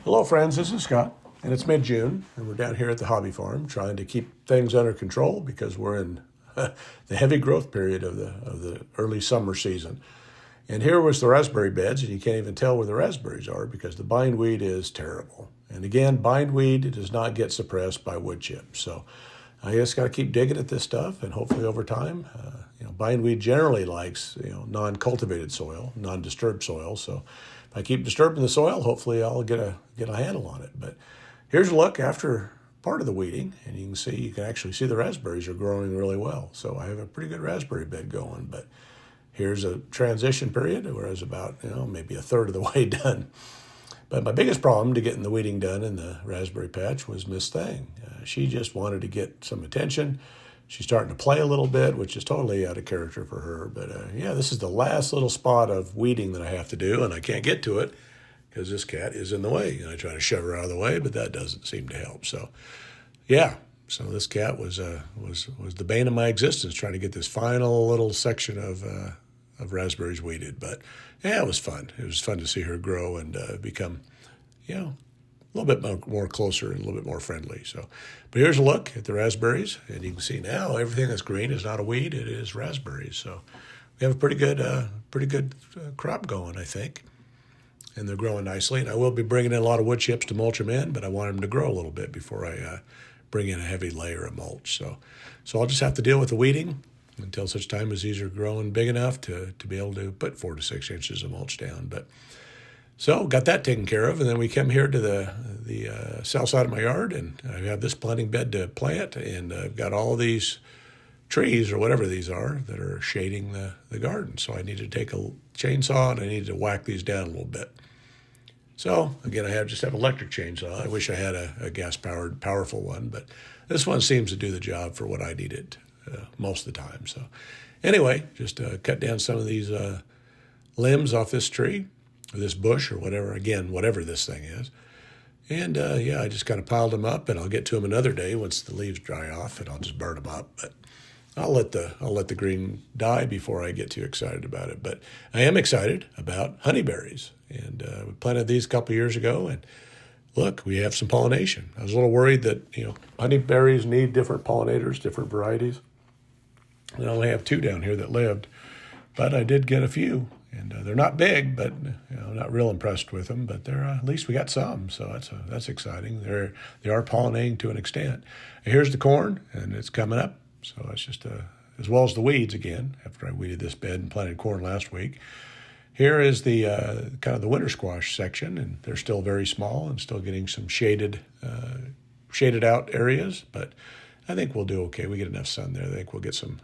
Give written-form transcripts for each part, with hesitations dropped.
Hello, friends. This is Scott, and it's mid-June, and we're down here at the hobby farm trying to keep things under control because we're in the heavy growth period of the early summer season. And here was the raspberry beds, and you can't even tell where the raspberries are because the bindweed is terrible. And again, bindweed does not get suppressed by wood chips. So I just got to keep digging at this stuff, and hopefully over time, bindweed generally likes non-cultivated soil, non-disturbed soil. So if I keep disturbing the soil, hopefully I'll get a handle on it. But here's a look after part of the weeding, and you can actually see the raspberries are growing really well. So I have a pretty good raspberry bed going, but here's a transition period where I was about maybe a third of the way done. But my biggest problem to getting the weeding done in the raspberry patch was Miss Thing. She just wanted to get some attention. She's starting to play a little bit, which is totally out of character for her. But this is the last little spot of weeding that I have to do, and I can't get to it because this cat is in the way. And I try to shove her out of the way, but that doesn't seem to help. So, so this cat was the bane of my existence, trying to get this final little section of raspberries weeded. But yeah, it was fun. It was fun to see her grow and become, a little bit more closer and a little bit more friendly. So, but here's a look at the raspberries, and you can see now everything that's green is not a weed; it is raspberries. So we have a pretty good crop going, I think, and they're growing nicely. And I will be bringing in a lot of wood chips to mulch them in, but I want them to grow a little bit before I bring in a heavy layer of mulch. So I'll just have to deal with the weeding until such time as these are growing big enough to be able to put 4 to 6 inches of mulch down. But so got that taken care of, and then we come here to the south side of my yard, and I have this planting bed to plant, and I've got all these trees or whatever these are that are shading the garden. So I need to take a chainsaw and I need to whack these down a little bit. So again, I just have an electric chainsaw. I wish I had a gas-powered, powerful one, but this one seems to do the job for what I need it most of the time. So anyway, just cut down some of these limbs off this tree, or this bush, or whatever this thing is. And I just kind of piled them up, and I'll get to them another day once the leaves dry off, and I'll just burn them up. But I'll let the green die before I get too excited about it. But I am excited about honeyberries, and we planted these a couple years ago, and look, we have some pollination. I was a little worried that honeyberries need different pollinators, different varieties. And I only have 2 down here that lived, but I did get a few, and they're not big, but not real impressed with them. But they're at least we got some, so that's exciting. They are pollinating to an extent. And here's the corn, and it's coming up. So it's just as well as the weeds again. After I weeded this bed and planted corn last week, here is the kind of the winter squash section, and they're still very small and still getting some shaded out areas, but I think we'll do okay. We get enough sun there. I think we'll get some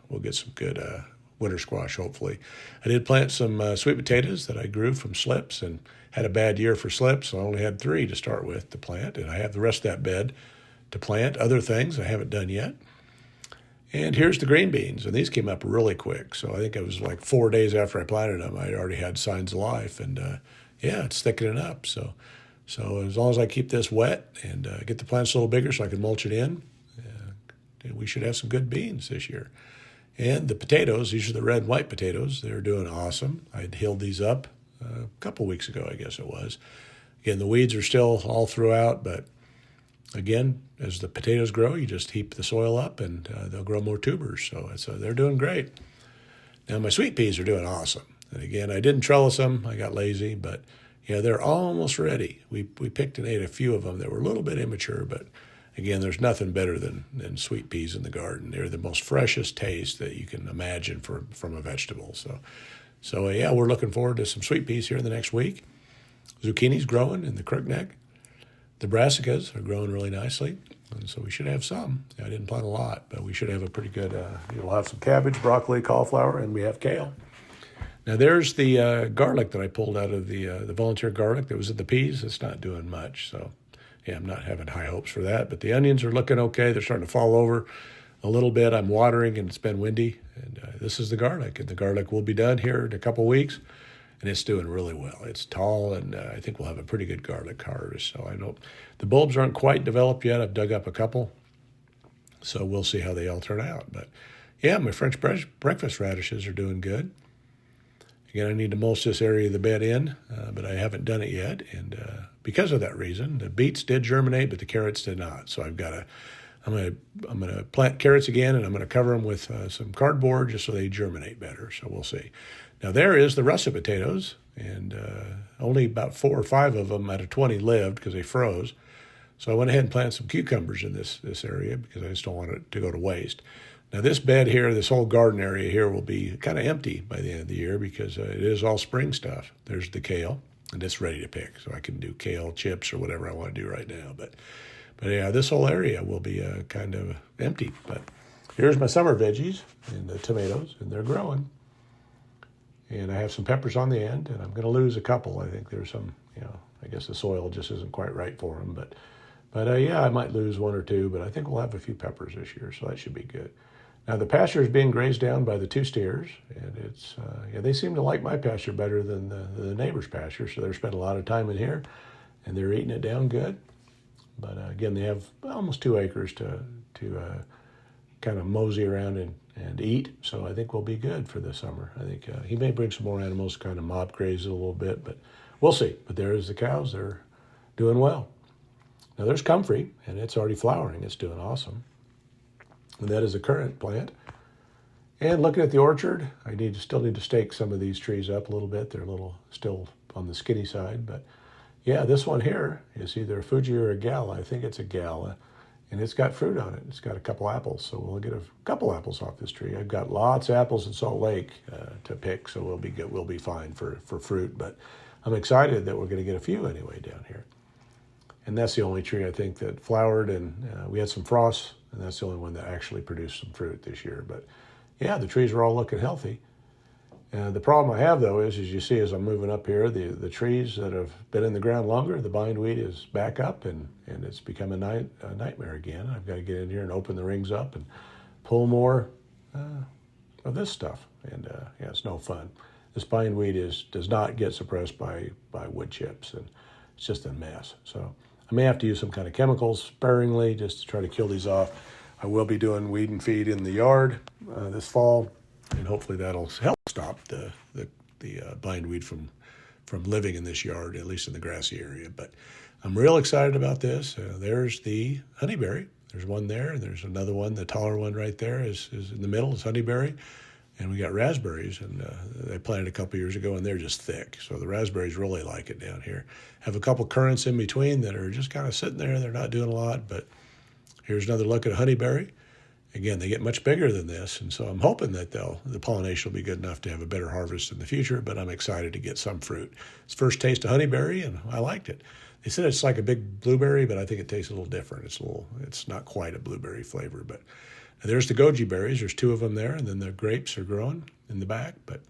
good winter squash, hopefully. I did plant some sweet potatoes that I grew from slips and had a bad year for slips, so I only had 3 to start with to plant, and I have the rest of that bed to plant. Other things I haven't done yet. And here's the green beans, and these came up really quick. So I think it was like 4 days after I planted them, I already had signs of life, and it's thickening up. So as long as I keep this wet and get the plants a little bigger so I can mulch it in, we should have some good beans this year. And the potatoes, these are the red and white potatoes. They're doing awesome. I had healed these up a couple weeks ago, I guess it was. Again, the weeds are still all throughout, but again, as the potatoes grow, you just heap the soil up and they'll grow more tubers. So they're doing great. Now my sweet peas are doing awesome. And again, I didn't trellis them. I got lazy, but they're almost ready. We picked and ate a few of them that were a little bit immature, but again, there's nothing better than sweet peas in the garden. They're the most freshest taste that you can imagine from a vegetable. So we're looking forward to some sweet peas here in the next week. Zucchini's growing in the crookneck. The brassicas are growing really nicely, and so we should have some. I didn't plant a lot, but we should have a pretty good, we'll have some cabbage, broccoli, cauliflower, and we have kale. Now there's the garlic that I pulled out of the volunteer garlic that was in the peas. It's not doing much, so I'm not having high hopes for that. But the onions are looking okay. They're starting to fall over a little bit. I'm watering, and it's been windy, and this is the garlic. And the garlic will be done here in a couple weeks, and it's doing really well. It's tall, and I think we'll have a pretty good garlic harvest. So I know the bulbs aren't quite developed yet. I've dug up a couple, so we'll see how they all turn out. But my French breakfast radishes are doing good. Again, I need to mulch this area of the bed in, but I haven't done it yet. And because of that reason, the beets did germinate, but the carrots did not. So I'm gonna plant carrots again, and I'm gonna cover them with some cardboard just so they germinate better. So we'll see. Now there is the russet potatoes, and only about 4 or 5 of them out of 20 lived because they froze. So I went ahead and planted some cucumbers in this area because I just don't want it to go to waste. Now this bed here, this whole garden area here will be kind of empty by the end of the year because it is all spring stuff. There's the kale, and it's ready to pick. So I can do kale chips or whatever I want to do right now. But yeah, this whole area will be kind of empty. But here's my summer veggies and the tomatoes, and they're growing. And I have some peppers on the end, and I'm going to lose a couple. I think there's some, I guess the soil just isn't quite right for them. But yeah, I might lose 1 or 2, but I think we'll have a few peppers this year, so that should be good. Now the pasture is being grazed down by the 2 steers, and it's they seem to like my pasture better than the neighbor's pasture, so they're spending a lot of time in here, and they're eating it down good. But again, they have almost 2 acres to kind of mosey around and eat, so I think we'll be good for this summer. I think he may bring some more animals, kind of mob graze it a little bit, but we'll see. But there's the cows; they're doing well. Now there's comfrey, and it's already flowering. It's doing awesome. And that is a currant plant. And looking at the orchard, I still need to stake some of these trees up a little bit. They're a little still on the skinny side. But yeah, this one here is either a Fuji or a Gala. I think it's a Gala. And it's got fruit on it. It's got a couple apples. So we'll get a couple apples off this tree. I've got lots of apples in Salt Lake to pick, so we'll be good. We'll be fine for fruit. But I'm excited that we're going to get a few anyway down here. And that's the only tree I think that flowered, and we had some frost, and that's the only one that actually produced some fruit this year. But yeah, the trees are all looking healthy. The problem I have, though, is, as you see as I'm moving up here, the trees that have been in the ground longer, the bindweed is back up, and it's become a nightmare again. I've got to get in here and open the rings up and pull more of this stuff. And yeah, it's no fun. This bindweed does not get suppressed by wood chips, and it's just a mess. So I may have to use some kind of chemicals sparingly just to try to kill these off. I will be doing weed and feed in the yard this fall, and hopefully that'll help stop the bindweed from living in this yard, at least in the grassy area. But I'm real excited about this. There's the honeyberry. There's one there, and there's another one. The taller one right there is in the middle. It's honeyberry. And we got raspberries, and they planted a couple years ago, and they're just thick. So the raspberries really like it down here. Have a couple currants in between that are just kind of sitting there. They're not doing a lot, but here's another look at a honeyberry. Again, they get much bigger than this, and so I'm hoping that the pollination will be good enough to have a better harvest in the future, but I'm excited to get some fruit. It's first taste of honeyberry, and I liked it. They said it's like a big blueberry, but I think it tastes a little different. It's not quite a blueberry flavor, but there's the goji berries. There's 2 of them there, and then the grapes are growing in the back. But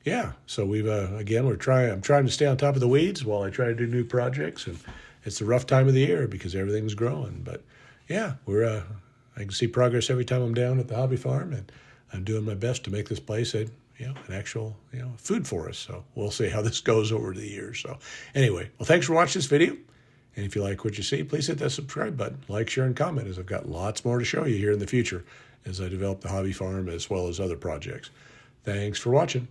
yeah, so we've I'm trying to stay on top of the weeds while I try to do new projects, and it's a rough time of the year because everything's growing. But yeah, I can see progress every time I'm down at the hobby farm, and I'm doing my best to make this place an actual food for us. So we'll see how this goes over the years. So anyway, well, thanks for watching this video. And if you like what you see, please hit that subscribe button, like, share, and comment, as I've got lots more to show you here in the future as I develop the hobby farm as well as other projects. Thanks for watching.